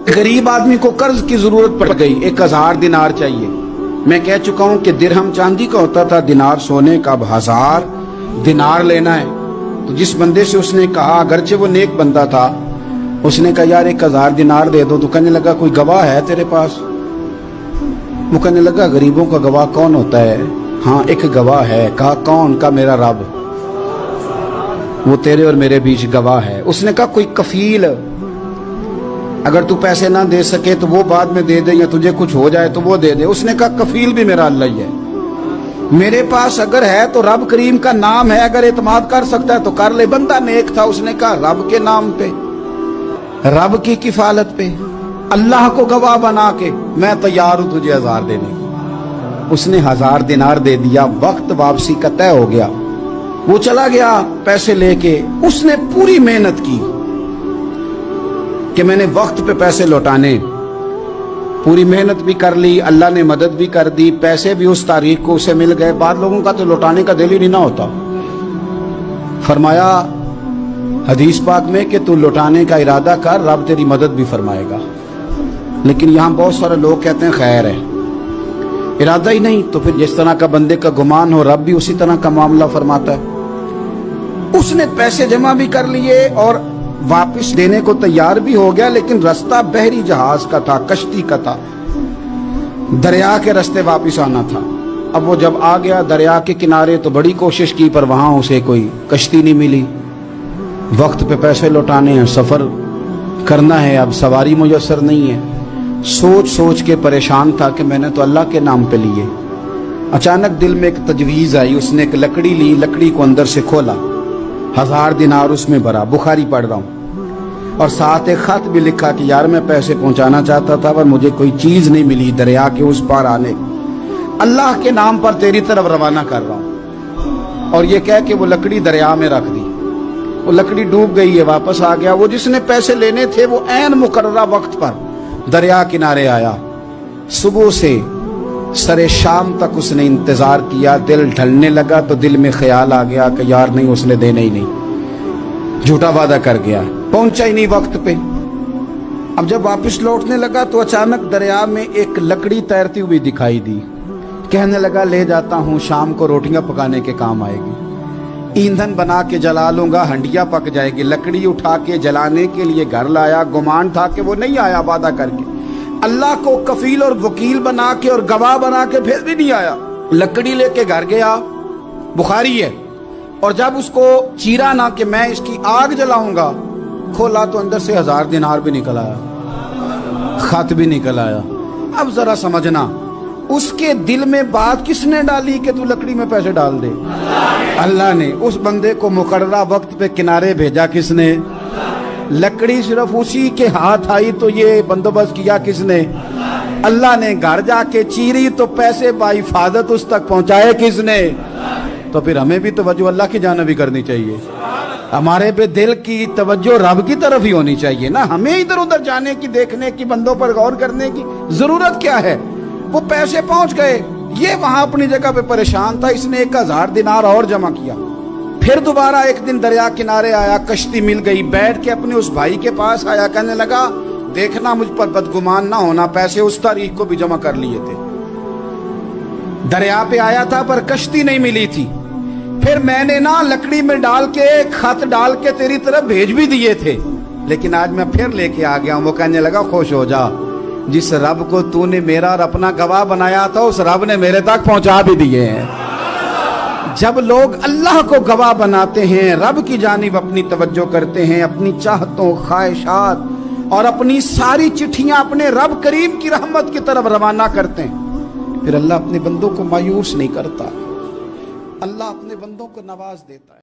गरीब आदमी को कर्ज की जरूरत पड़ गई, 1000 दिनार चाहिए। मैं कह चुका हूं कि दिरहम चांदी का होता था, दिनार सोने का। अब 1000 दिनार लेना है। तो जिस बंदे से उसने कहा, अगरचे वो नेक बंदा था, उसने कहा यार 1000 दिनार दे दो। तो कहने लगा कोई गवाह है तेरे पास? वो कहने लगा गरीबों का गवाह कौन होता है? हाँ एक गवाह है। कहा कौन? का मेरा रब, वो तेरे और मेरे बीच गवाह है। उसने कहा कोई कफील, अगर तू पैसे ना दे सके तो वो बाद में दे दे, या तुझे कुछ हो जाए तो वो दे दे। उसने कहा कफील भी मेरा अल्लाह ही है। मेरे पास अगर है तो रब करीम का नाम है, अगर एतमाद कर सकता है तो कर ले। बंदा नेक था, उसने कहा रब के नाम पे, रब की किफालत पे, अल्लाह को गवाह बना के मैं तैयार हूं तुझे 1000 देने की। उसने 1000 दिनार दे दिया। वक्त वापसी का तय हो गया। वो चला गया पैसे लेके। उसने पूरी मेहनत की कि मैंने वक्त पे पैसे लौटाने, पूरी मेहनत भी कर ली, अल्लाह ने मदद भी कर दी, पैसे भी उस तारीख को उसे मिल गए। बाद लोगों का तो लौटाने का दिल ही नहीं ना होता। फरमाया हदीस पाक में कि तू लौटाने का इरादा कर, रब तेरी मदद भी फरमाएगा। लेकिन यहाँ बहुत सारे लोग कहते हैं खैर है, इरादा ही नहीं। तो फिर जिस तरह का बंदे का गुमान हो, रब भी उसी तरह का मामला फरमाता है। उसने पैसे जमा भी कर लिए और वापस देने को तैयार भी हो गया, लेकिन रास्ता बहरी जहाज का था, कश्ती का था, दरिया के रास्ते वापस आना था। अब वो जब आ गया दरिया के किनारे तो बड़ी कोशिश की, पर वहां उसे कोई कश्ती नहीं मिली। वक्त पे पैसे लौटाने हैं, सफर करना है, अब सवारी मुयस्सर नहीं है। सोच सोच के परेशान था कि मैंने तो अल्लाह के नाम पे लिए। अचानक दिल में एक तजवीज आई। उसने एक लकड़ी ली, लकड़ी को अंदर से खोला, 1000 दिनार उसमें भरा। बुखारी पढ़ रहा हूं, और साथ एक खत भी लिखा कि यार मैं पैसे पहुंचाना चाहता था पर मुझे कोई चीज नहीं मिली दरिया के उस पार आने, अल्लाह के नाम पर तेरी तरफ रवाना कर रहा हूं। और ये कह के वो लकड़ी दरिया में रख दी। वो लकड़ी डूब गई है, वापस आ गया। वो जिसने पैसे लेने थे वो ऐन मुकर्ररा वक्त पर दरिया किनारे आया। सुबह से सरे शाम तक उसने इंतजार किया। दिल ढलने लगा तो दिल में ख्याल आ गया कि यार नहीं, उसने देने ही नहीं, झूठा वादा कर गया, पहुंचा ही नहीं वक्त पे। अब जब वापस लौटने लगा तो अचानक दरिया में एक लकड़ी तैरती हुई दिखाई दी। कहने लगा ले जाता हूं, शाम को रोटियां पकाने के काम आएगी, ईंधन बना के जला लूंगा, हंडिया पक जाएगी। लकड़ी उठा के जलाने के लिए घर लाया। गुमान था कि वो नहीं आया वादा करके। अल्लाह को कफील और वकील बना के और गवाह बना के फिर भी नहीं आया। लकड़ी लेके घर गया, बुखारी है। और जब उसको चीरा ना कि मैं इसकी आग जलाऊंगा, खोला तो अंदर से 1000 दिनार भी निकल आया, खत भी निकल आया। अब जरा समझना, उसके दिल में बात किसने डाली कि तू लकड़ी में पैसे डाल दे? अल्लाह ने। उस बंदे को मुकर्ररा वक्त पे किनारे भेजा किसने? लकड़ी सिर्फ उसी के हाथ आई तो ये बंदोबस्त किया किसने? अल्लाह ने। घर जाके चीरी तो पैसे बाहिफाजत उस तक पहुंचाए किसने? तो फिर हमें भी तवज्जो अल्लाह की जानिब भी करनी चाहिए। हमारे पे दिल की तवज्जो रब की तरफ ही होनी चाहिए ना। हमें इधर उधर जाने की, देखने की, बंदों पर गौर करने की जरूरत क्या है? वो पैसे पहुंच गए, ये वहां अपनी जगह पे परेशान था। इसने 1000 दिनार और जमा किया। फिर दोबारा एक दिन दरिया किनारे आया, कश्ती मिल गई, बैठ के अपने उस भाई के पास आया। कहने लगा देखना मुझ पर बदगुमान ना होना, पैसे उस तारीख को भी जमा कर लिए थे। दरिया पे आया था पर कश्ती नहीं मिली थी। फिर मैंने ना लकड़ी में डाल के, खत डाल के तेरी तरफ भेज भी दिए थे, लेकिन आज मैं फिर लेके आ गया हूं। वो कहने लगा खुश हो जा, जिस रब को तूने मेरा और अपना गवाह बनाया था उस रब ने मेरे तक पहुंचा भी दिए हैं। जब लोग अल्लाह को गवाह बनाते हैं, रब की जानिब अपनी तवज्जो करते हैं, अपनी चाहतों, ख्वाहिशात और अपनी सारी चिट्ठियां अपने रब करीम की रहमत की तरफ रवाना करते हैं, फिर अल्लाह अपने बंदों को मायूस नहीं करता। अल्लाह अपने बंदों को नवाज देता है।